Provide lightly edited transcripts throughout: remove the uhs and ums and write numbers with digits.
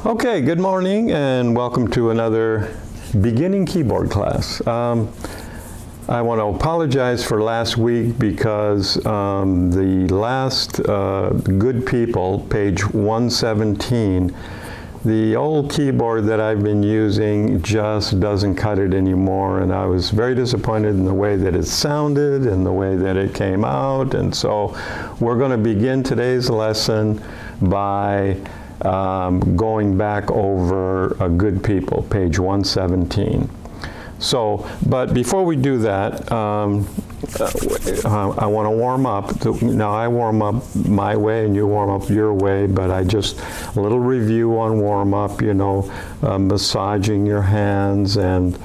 Okay, good morning and welcome to another beginning keyboard class. I want to apologize for last week because the last Good People, page 117, the old keyboard that I've been using just doesn't cut it anymore, and I was very disappointed in the way that it sounded and the way that it came out. And so we're going to begin today's lesson by going back over Good People, page 117. So, but before we do that, I want to warm up. Now, I warm up my way and you warm up your way, but a little review on warm up, massaging your hands and,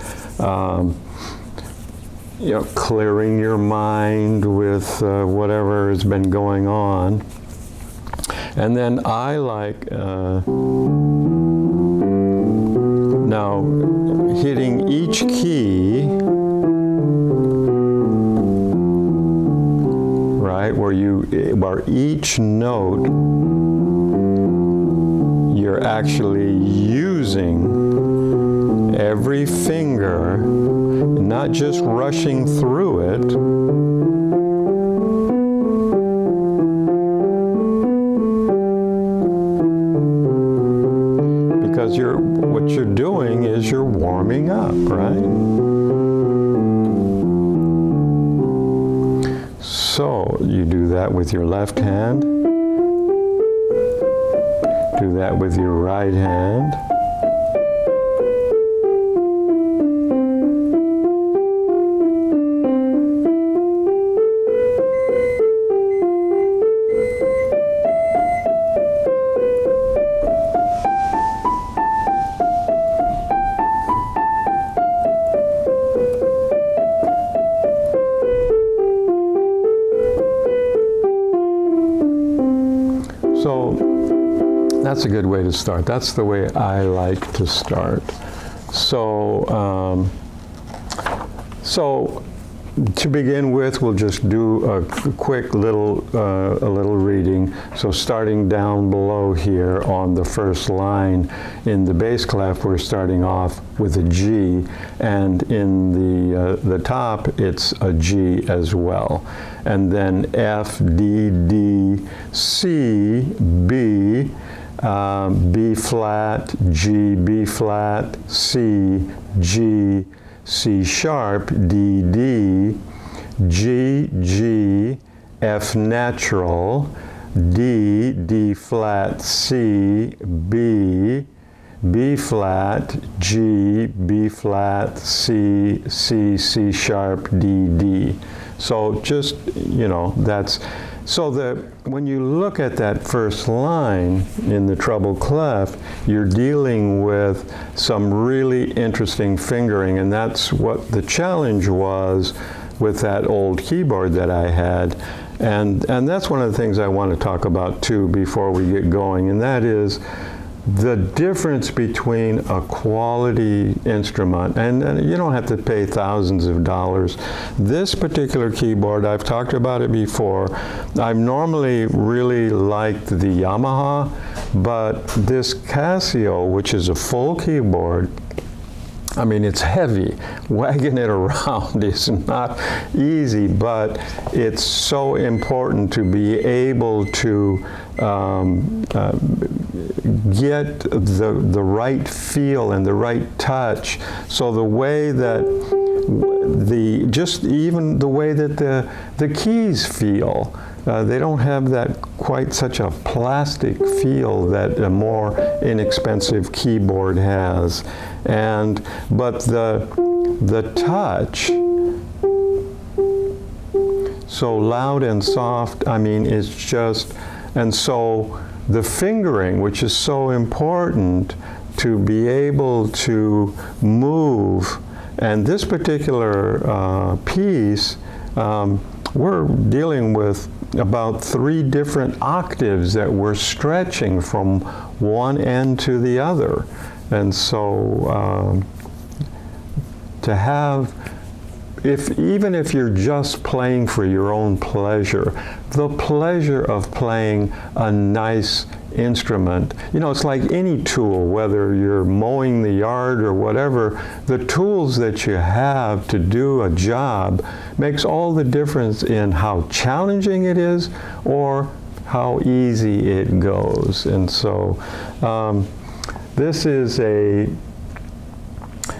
clearing your mind with whatever has been going on. And then I like now hitting each key, right, where each note you're actually using every finger, not just rushing through it. Because what you're doing is you're warming up, right? So you do that with your left hand, do that with your right hand. So that's a good way to start. That's the way I like to start. So, to begin with, we'll just do a quick little reading. So starting down below here on the first line in the bass clef, we're starting off with a G, and in the top, it's a G as well. And then F, D, D, C, B, B flat, G, B flat, C, G, C sharp, D, D, G, G, F natural, D, D flat, C, B, B flat, G, B flat, C, C, C sharp, D, D. So just, that's, so that when you look at that first line in the treble clef, you're dealing with some really interesting fingering, and that's what the challenge was with that old keyboard that I had. And that's one of the things I want to talk about too before we get going, and that is the difference between a quality instrument, and you don't have to pay thousands of dollars. This particular keyboard, I've talked about it before, I've normally really liked the Yamaha, but this Casio, which is a full keyboard, I mean, it's heavy. Wagging it around is not easy, but it's so important to be able to get the right feel and the right touch. So the way that even the way that the keys feel, they don't have that quite such a plastic feel that a more inexpensive keyboard has. But the touch, so loud and soft, I mean, it's just, and so the fingering, which is so important to be able to move, and this particular piece, we're dealing with about 3 different octaves that we're stretching from one end to the other. And so to have, even if you're just playing for your own pleasure, the pleasure of playing a nice instrument, you know, it's like any tool, whether you're mowing the yard or whatever, the tools that you have to do a job makes all the difference in how challenging it is or how easy it goes. And so this is a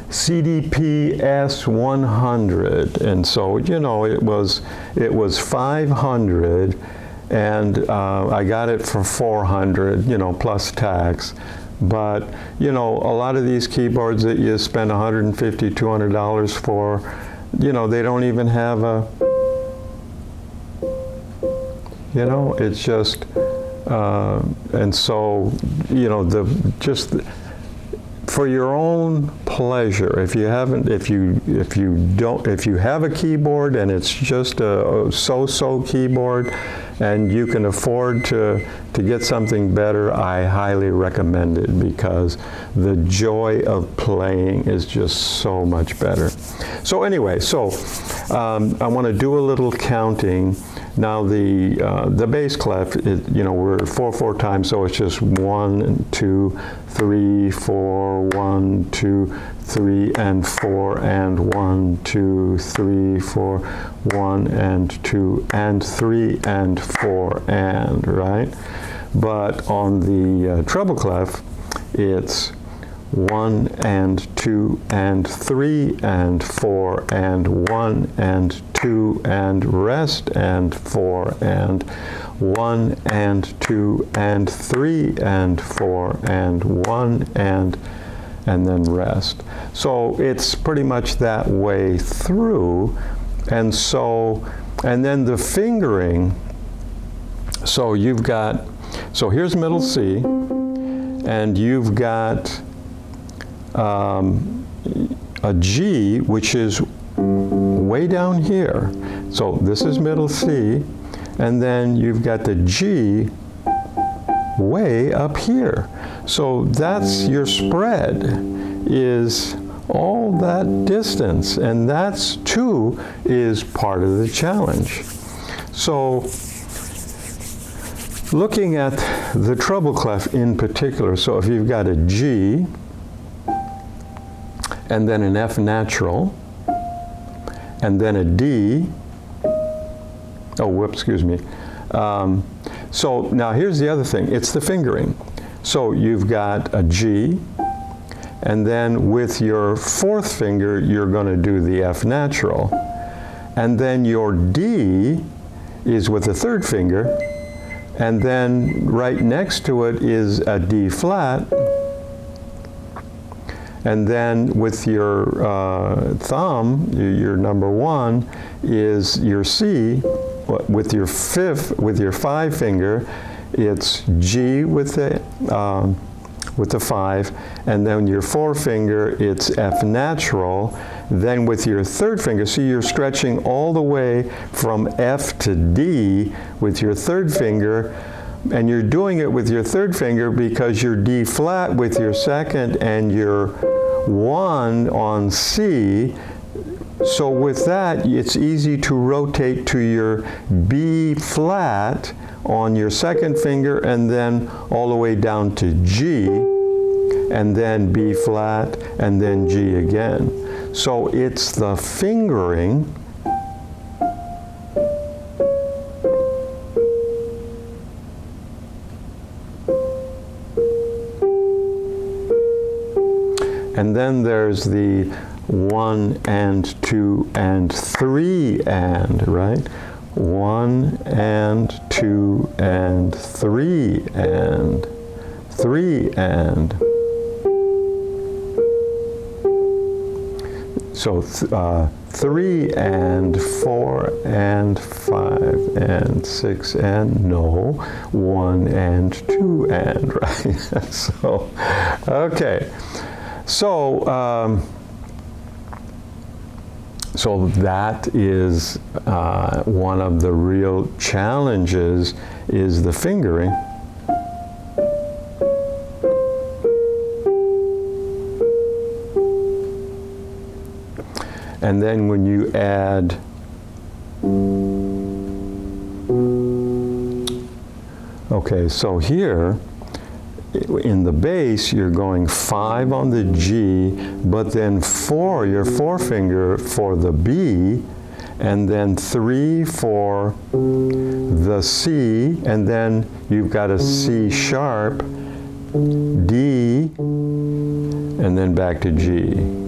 CDP S100, and so, you know, it was 500, and I got it for 400, you know, plus tax. But, you know, a lot of these keyboards that you spend $150, $200 for, you know, they don't even have a, you know, it's just, and so, you know, for your own pleasure, if you have a keyboard and it's just a so-so keyboard and you can afford to get something better, I highly recommend it, because the joy of playing is just so much better. So anyway, I want to do a little counting. Now the bass clef, you know, we're 4/4 times, so it's just 1, 2, 3, 4, 1, 2, 3, and 4, and 1, 2, 3, 4, 1, and 2, and 3, and 4, and, right? But on the treble clef, it's 1, and 2, and 3, and 4, and 1, and 2, and rest, and 4, and 1, and 2, and 3, and 4, and 1, and then rest. So it's pretty much that way through. And so, and then the fingering, so you've got, so here's middle C, and you've got a G, which is way down here. So this is middle C, and then you've got the G way up here. So that's your spread, is all that distance, and that's too is part of the challenge. So looking at the treble clef in particular, so if you've got a G and then an F natural and then a D, oh, whoops, excuse me. So now here's the other thing, it's the fingering. So you've got a G, and then with your fourth finger, you're going to do the F natural. And then your D is with the third finger, and then right next to it is a D flat. And then with your thumb, your number 1, is your C. With your five finger, it's G with the 5, and then your forefinger, it's F natural. Then with your third finger, see, you're stretching all the way from F to D with your third finger, and you're doing it with your third finger because your D flat with your second and your 1 on C. So with that, it's easy to rotate to your B flat on your second finger, and then all the way down to G, and then B flat, and then G again. So it's the fingering and then there's the 1 and 2 and 3 and, right? 1 and 2 and 3 and 3 and. So 3 and 4 and 5 and 6 and no, 1 and 2 and, right? So, okay. So, so that is one of the real challenges, is the fingering. And then when you add okay, so here in the bass, you're going 5 on the G, but then 4, your forefinger for the B, and then 3 for the C, and then you've got a C sharp, D, and then back to G.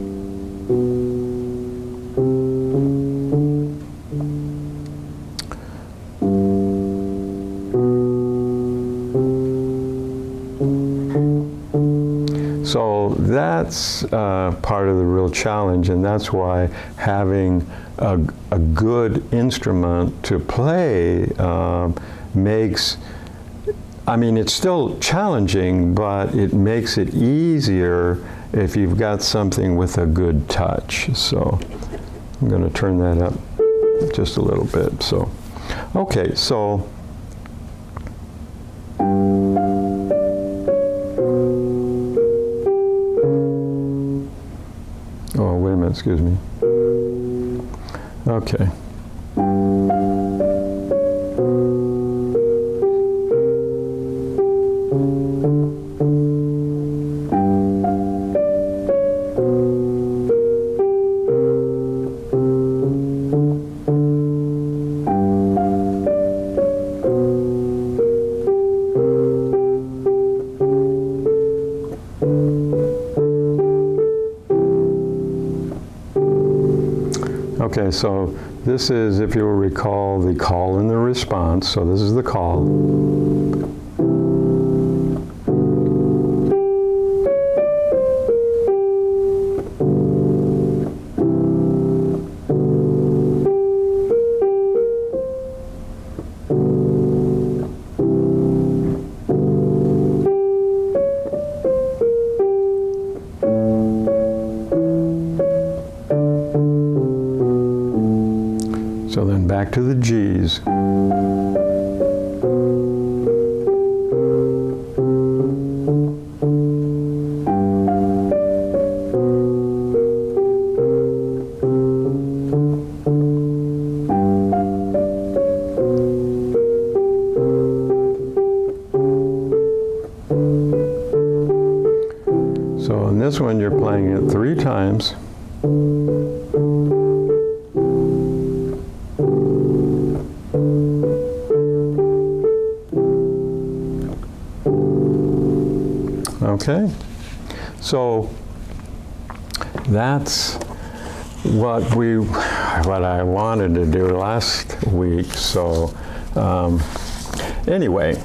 So that's part of the real challenge, and that's why having a good instrument to play makes, I mean, it's still challenging, but it makes it easier if you've got something with a good touch. So I'm going to turn that up just a little bit. So, okay, so oh, wait a minute, excuse me. Okay. Okay, so this is, if you'll recall, the call and the response. So this is the call. So then back to the G's. So in this one, you're playing it 3 times. Okay, so that's what I wanted to do last week. So anyway,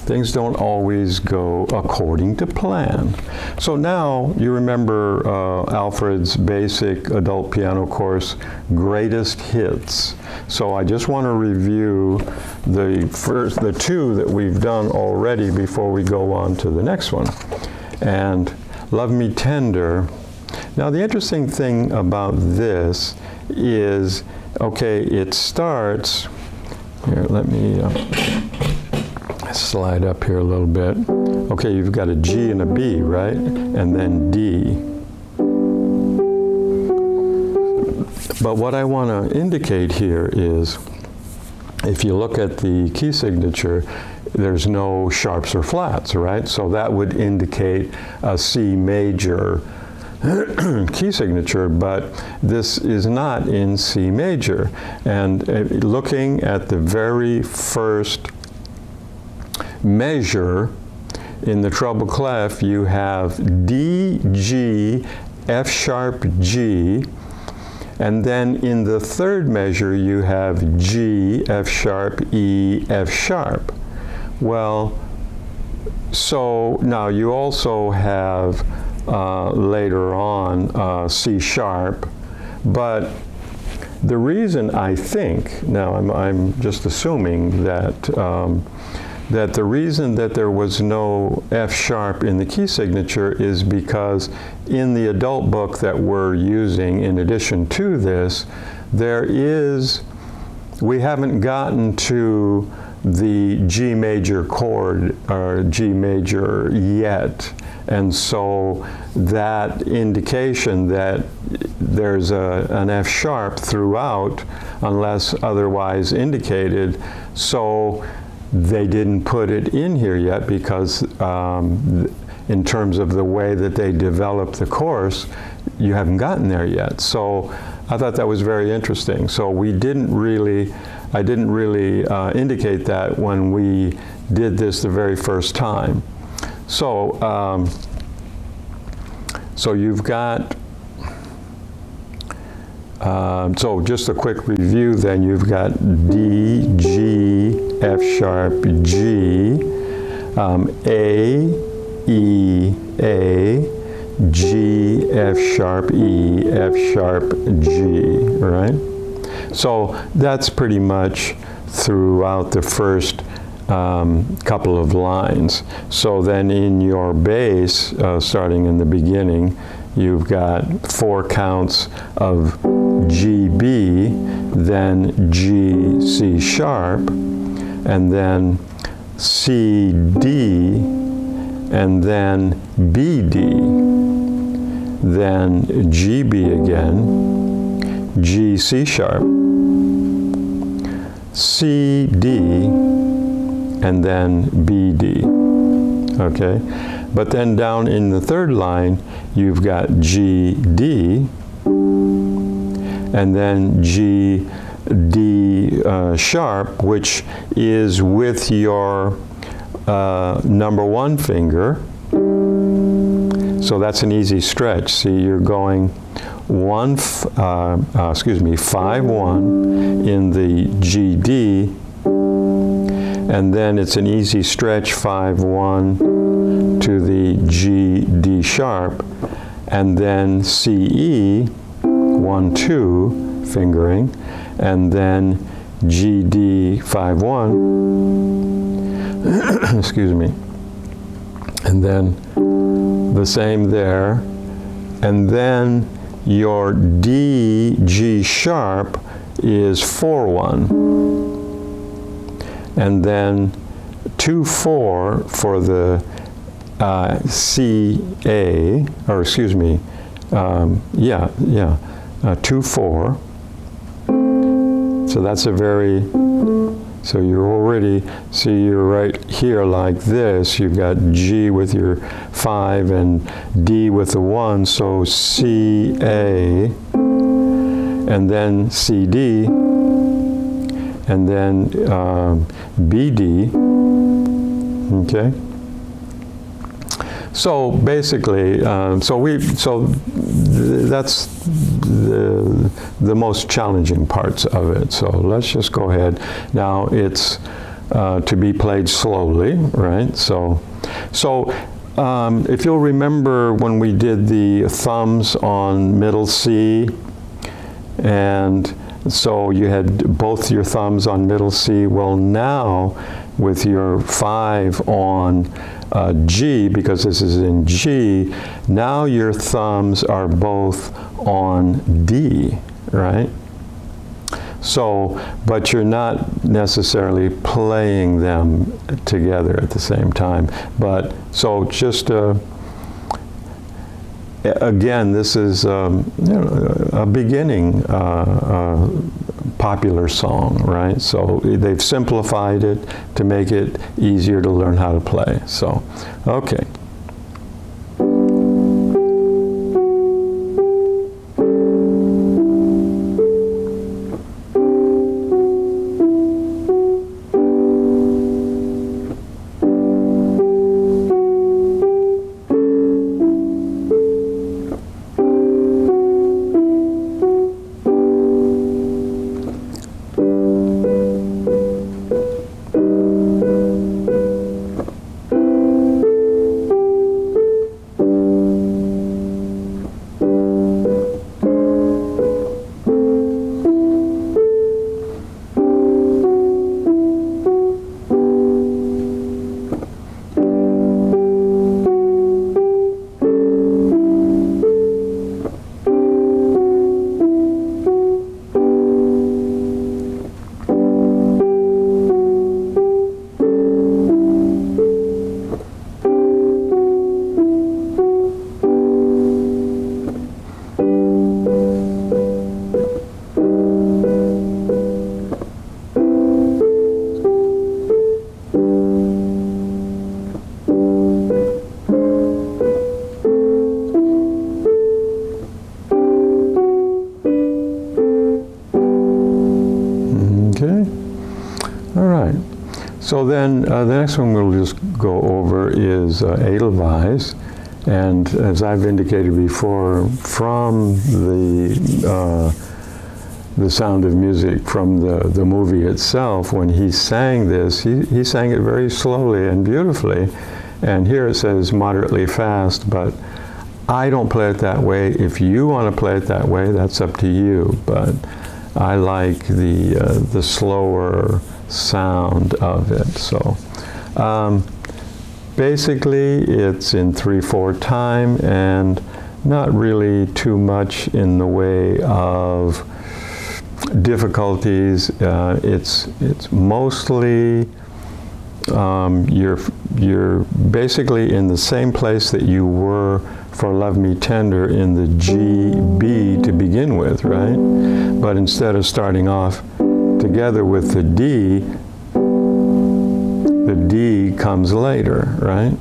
things don't always go according to plan. So now you remember Alfred's basic adult piano course, Greatest Hits. So I just want to review the 2 that we've done already before we go on to the next one. And Love Me Tender. Now the interesting thing about this is, okay, it starts, here, let me slide up here a little bit. Okay, you've got a G and a B, right? And then D. But what I want to indicate here is, if you look at the key signature, there's no sharps or flats, right? So that would indicate a C major key signature, but this is not in C major. And looking at the very first measure in the treble clef, you have D, G, F sharp, G, and then in the third measure you have G, F sharp, E, F sharp. Well, so now you also have later on C sharp, but the reason I think, now I'm just assuming that that the reason that there was no F sharp in the key signature is because in the adult book that we're using, in addition to this, we haven't gotten to the G major chord or G major yet. And so that indication that there's an F sharp throughout, unless otherwise indicated. So they didn't put it in here yet because in terms of the way that they developed the course, you haven't gotten there yet. So I thought that was very interesting. So I didn't really indicate that when we did this the very first time. So, so you've got, so just a quick review then, you've got D, G, F sharp, G, A, E, A, G, F sharp, E, F sharp, G, right? So that's pretty much throughout the first couple of lines. So then in your bass, starting in the beginning, you've got 4 counts of G, B, then G, C sharp, and then C, D, and then B, D, then G, B again, G, C sharp, C, D, and then B, D, okay? But then down in the third line, you've got G, D, and then G, D sharp, which is with your number 1 finger. So that's an easy stretch. See, you're going 5-1 in the G, D, and then it's an easy stretch 5-1 to the G, D sharp, and then C, E, 1-2 fingering, and then G, D, 5-1, excuse me, and then the same there, and then your D, G sharp is 4-1, and then 2-4 for the C, A, or excuse me, 2-4. So that's a very, so you're already, see, you're right here like this. You've got G with your 5 and D with the 1, so C, A, and then C, D, and then B, D, okay? So basically, that's the most challenging parts of it. So let's just go ahead. Now it's to be played slowly, right? So if you'll remember when we did the thumbs on middle C, and so you had both your thumbs on middle C. Well, now with your 5 on G, because this is in G, now your thumbs are both on D, right? So, but you're not necessarily playing them together at the same time. But, so just, again, this is a beginning popular song, right? So they've simplified it to make it easier to learn how to play. So, okay. then the next one we'll just go over is Edelweiss. And as I've indicated before, from the Sound of Music, from the movie itself, when he sang this, he sang it very slowly and beautifully. And here it says moderately fast, but I don't play it that way. If you want to play it that way, that's up to you. But I like the slower sound of it. So basically, it's in 3/4 time and not really too much in the way of difficulties. It's mostly you're basically in the same place that you were for Love Me Tender in the G, B to begin with, right? But instead of starting off together with the D comes later, right?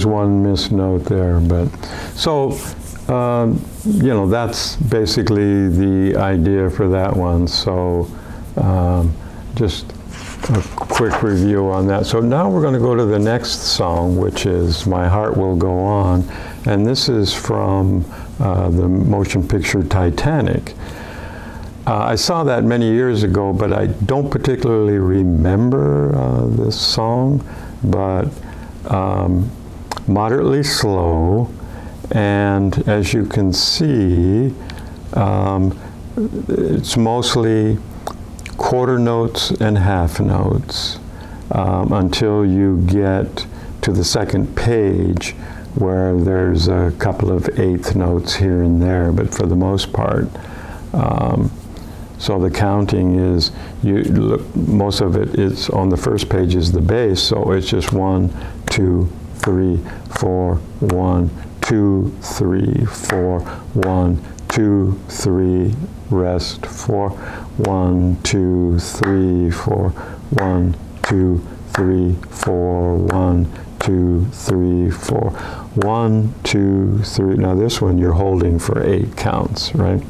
One misnote there, but so you know, that's basically the idea for that one. So just a quick review on that. So now we're going to go to the next song, which is My Heart Will Go On, and this is from the motion picture Titanic. I saw that many years ago, but I don't particularly remember this song, but moderately slow, and as you can see, it's mostly quarter notes and half notes until you get to the second page where there's a couple of eighth notes here and there, but for the most part, so the counting is, you look, most of it is on the first page is the bass, so it's just 1, 2, 3, 4, 1, 2, 3, 4, 1, 2, 3, rest 4, 1, 2, 3, 4, 1, 2, 3, 4, 1, 2, 3, 4, 1, 2, 3. Now this one you're holding for 8 counts, right?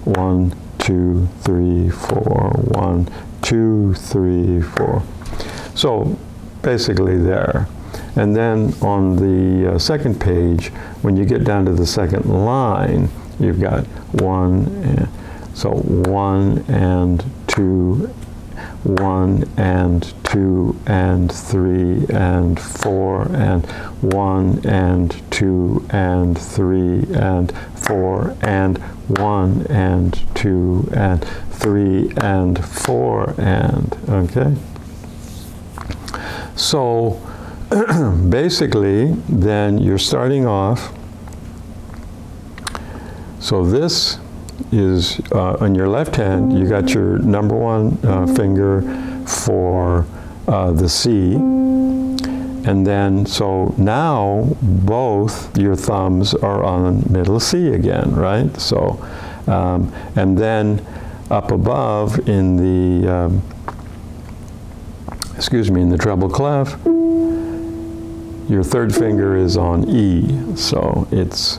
1, 2, 3, 4, 1, 2, 3, 4. So basically there. And then on the second page, when you get down to the second line, you've got 1, and, so 1 and 2, 1 and 2 and 3 and 4 and 1 and 2 and 3 and 4 and 1 and 2 and 3 and 4 and, okay? So basically, then you're starting off, so this is, on your left hand, you got your number 1 finger for the C, and then, so now both your thumbs are on middle C again, right? So, and then up above in the, in the treble clef, your third finger is on E, so it's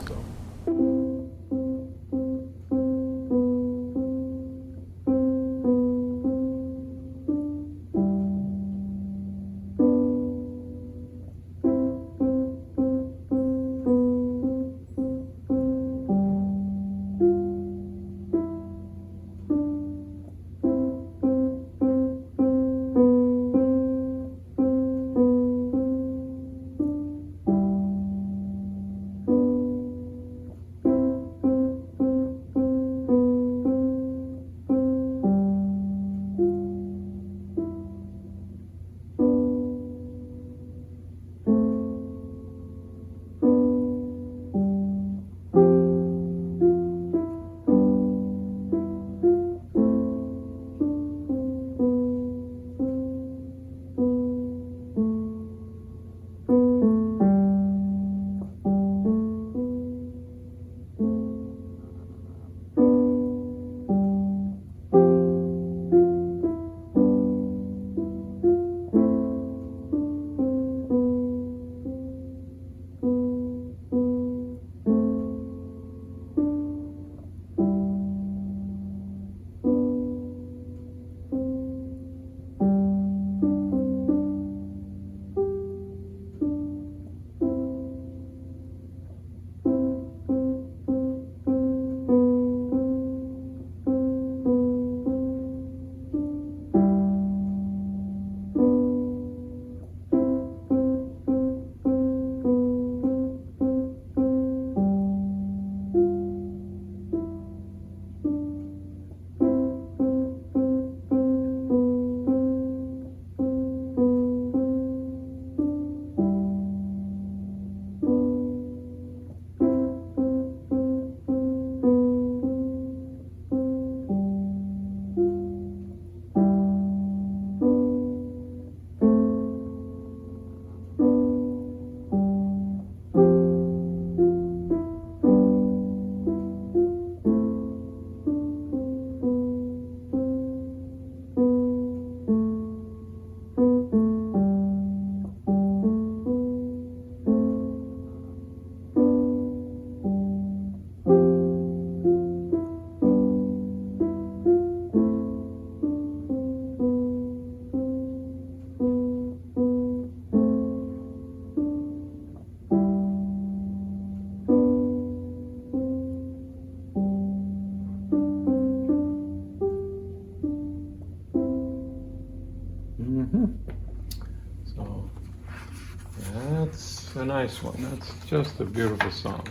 nice one. That's just a beautiful song.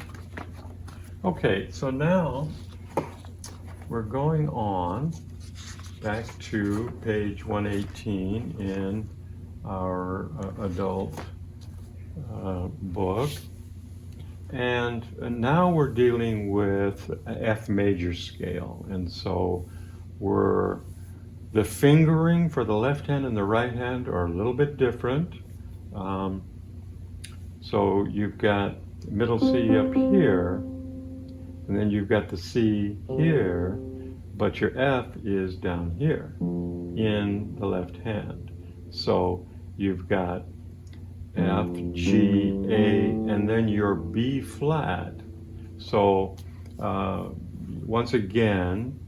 Okay, so now we're going on back to page 118 in our adult book. And now we're dealing with F major scale. And so the fingering for the left hand and the right hand are a little bit different. So you've got middle C up here, and then you've got the C here, but your F is down here in the left hand. So you've got F, G, A, and then your B flat. So once again,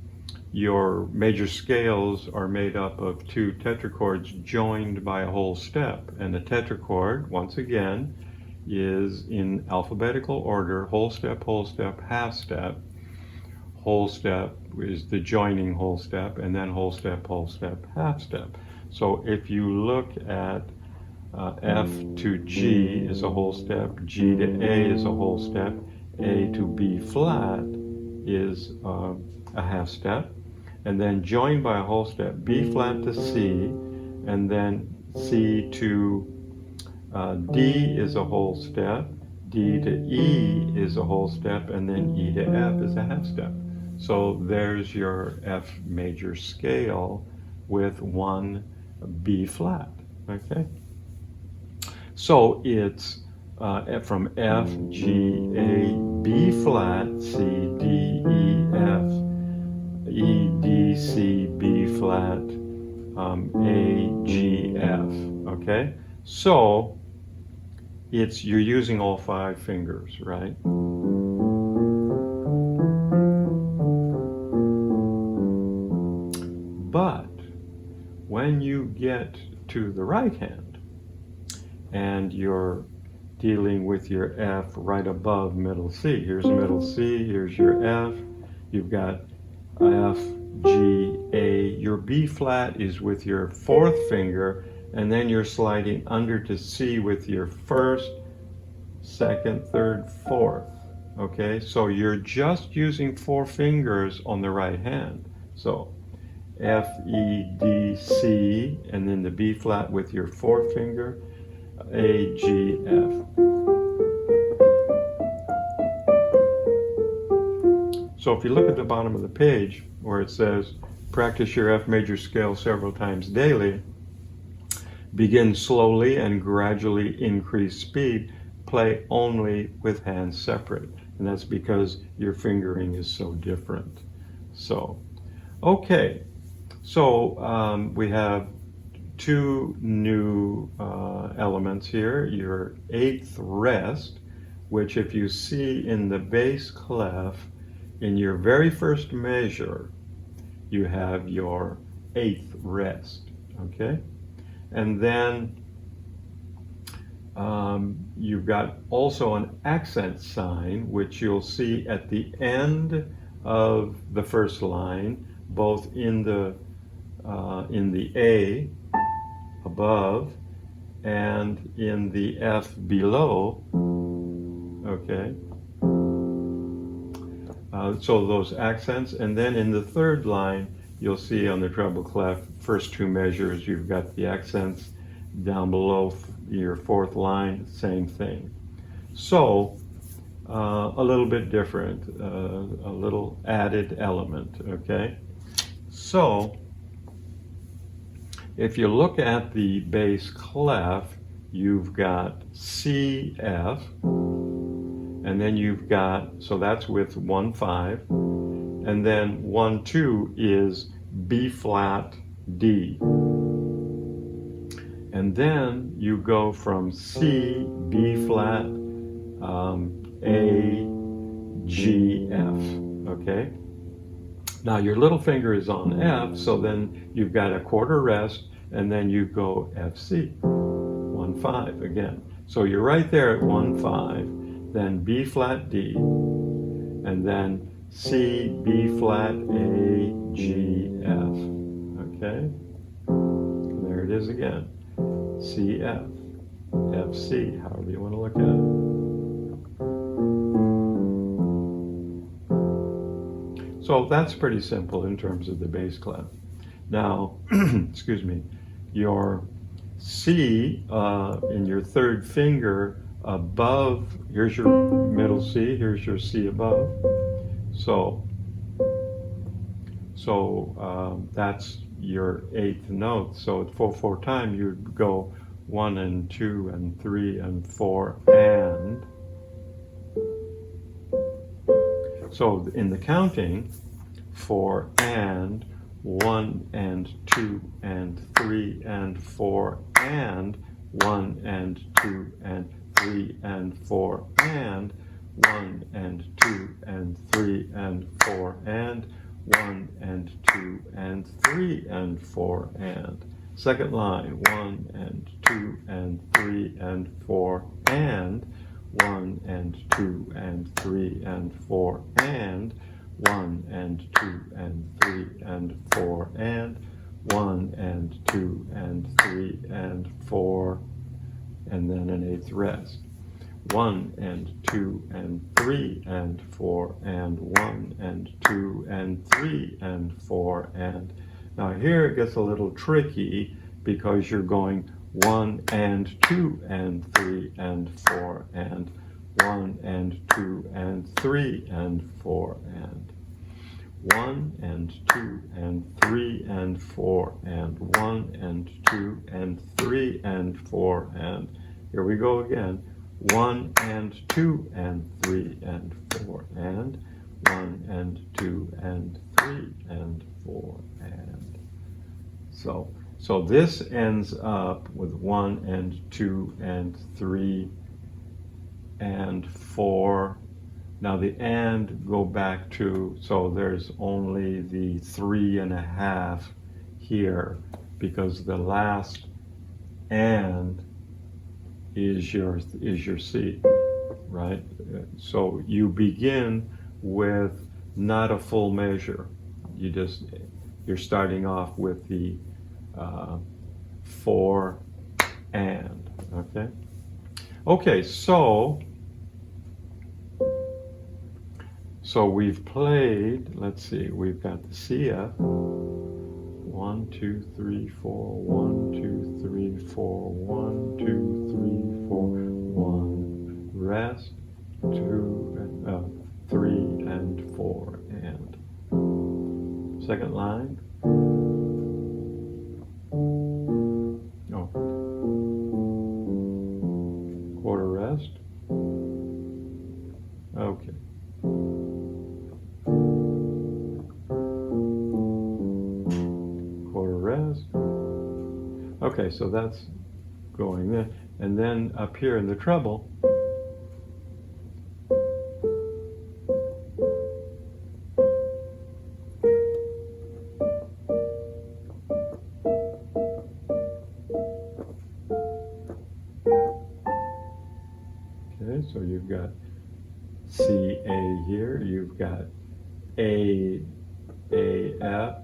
your major scales are made up of two tetrachords joined by a whole step. And the tetrachord, once again, is in alphabetical order: whole step, half step. Whole step is the joining whole step, and then whole step, half step. So if you look at F to G is a whole step, G to A is a whole step, A to B flat is a half step, and then joined by a whole step, B flat to C, and then C to D is a whole step, D to E is a whole step, and then E to F is a half step. So there's your F major scale with one B flat, okay? So it's from F, G, A, B flat, C, D, E, F, E, D, C, B flat, A, G, F, okay? So you're using all 5 fingers, right? But when you get to the right hand, and you're dealing with your F right above middle C. Here's middle C, here's your F. You've got F, G, A. Your B flat is with your 4th finger, and then you're sliding under to C with your 1st, 2nd, 3rd, 4th. Okay, so you're just using 4 fingers on the right hand. So F, E, D, C, and then the B flat with your 4th finger, A, G, F. So if you look at the bottom of the page where it says, practice your F major scale several times daily, begin slowly and gradually increase speed, play only with hands separate. And that's because your fingering is so different. So, okay. So we have 2 new elements here. Your 8th rest, which if you see in the bass clef, in your very first measure, you have your 8th rest, okay? And then you've got also an accent sign, which you'll see at the end of the first line, both in the A above and in the F below, okay? So those accents, and then in the 3rd line, you'll see on the treble clef, first 2 measures, you've got the accents. Down below your 4th line, same thing. So a little bit different, a little added element, okay? So if you look at the bass clef, you've got C, F, and then you've got, so that's with 1, 5, and then 1, 2 is B flat, D. And then you go from C, B flat, A, G, F, okay? Now your little finger is on F, so then you've got a quarter rest, and then you go F, C, 1, 5 again. So you're right there at 1, 5, then B flat, D, and then C, B flat, A, G, F, okay? And there it is again, C, F. F, C, however you want to look at it. So that's pretty simple in terms of the bass clef. Now, excuse me, your C in your third finger above, here's your middle C, here's your C above. So that's your eighth note. So at 4/4 time, you'd go 1 and 2 and 3 and 4 and. So in the counting, 4 and, 1 and 2 and 3 and 4 and, 1 and 2 and 3 and 4 and, 1 and 2 and 3 and 4 and, 1 and 2 and 3 and 4 and. Second line, 1 and 2 and 3 and 4 and, 1 and 2 and 3 and 4 and, 1 and 2 and 3 and 4 and, 1 and 2 and 3 and 4, and then an eighth rest. 1 and 2 and 3 and 4 and, 1 and 2 and 3 and 4 and. Now here it gets a little tricky because you're going 1 and 2 and 3 and 4 and, 1 and 2 and 3 and 4 and, 1 and 2 and 3 and 4 and, 1 and 2 and 3 and 4 and. Here we go again. 1 and 2 and 3 and 4 and, 1 and 2 and 3 and 4 and. So this ends up with 1 and 2 and 3 and 4. Now the and go back to, so there's only the 3.5 here because the last and is your C, right? So you begin with not a full measure. You're starting off with the 4 and, okay? Okay, so we've played, let's see, we've got the CF, 1, 2, 3, 4, 1, 2, 3, 4, 1, 2, 3, 4, 1, rest, 2, 3, and 4, and. Second line. Oh. Quarter rest. Okay. Quarter rest. Okay, so that's going there. And then up here in the treble, so you've got C, A here, you've got A, F,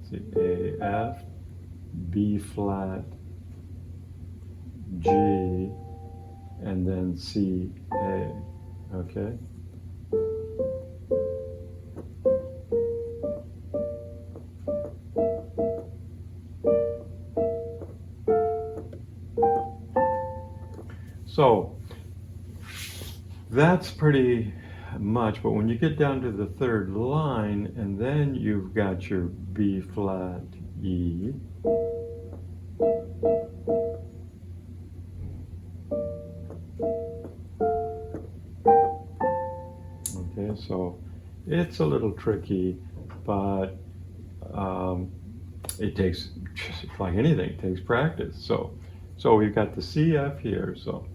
C, A, F, B flat, G, and then C, A, okay? So that's pretty much, but when you get down to the third line, and then you've got your B flat, E, okay, so it's a little tricky, but it takes, just like anything, it takes practice. So we've got the CF here, so.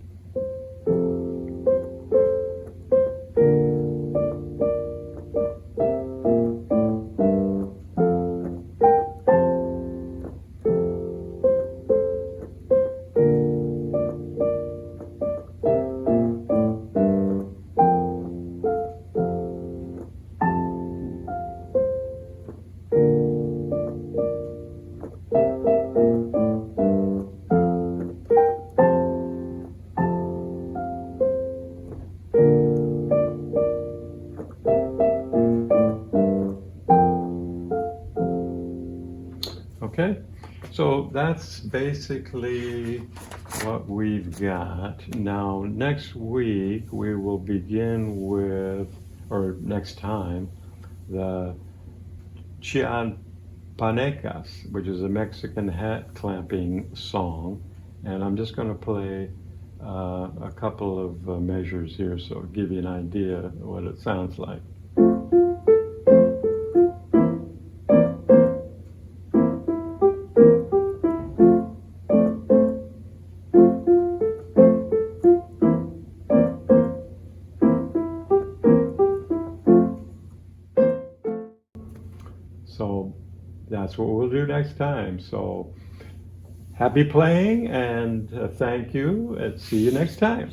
So that's basically what we've got. Now, next week we will begin with, or next time, the Chiapanecas, which is a Mexican hat clamping song. And I'm just going to play a couple of measures here so it'll give you an idea of what it sounds like. So that's what we'll do next time. So happy playing and thank you and see you next time.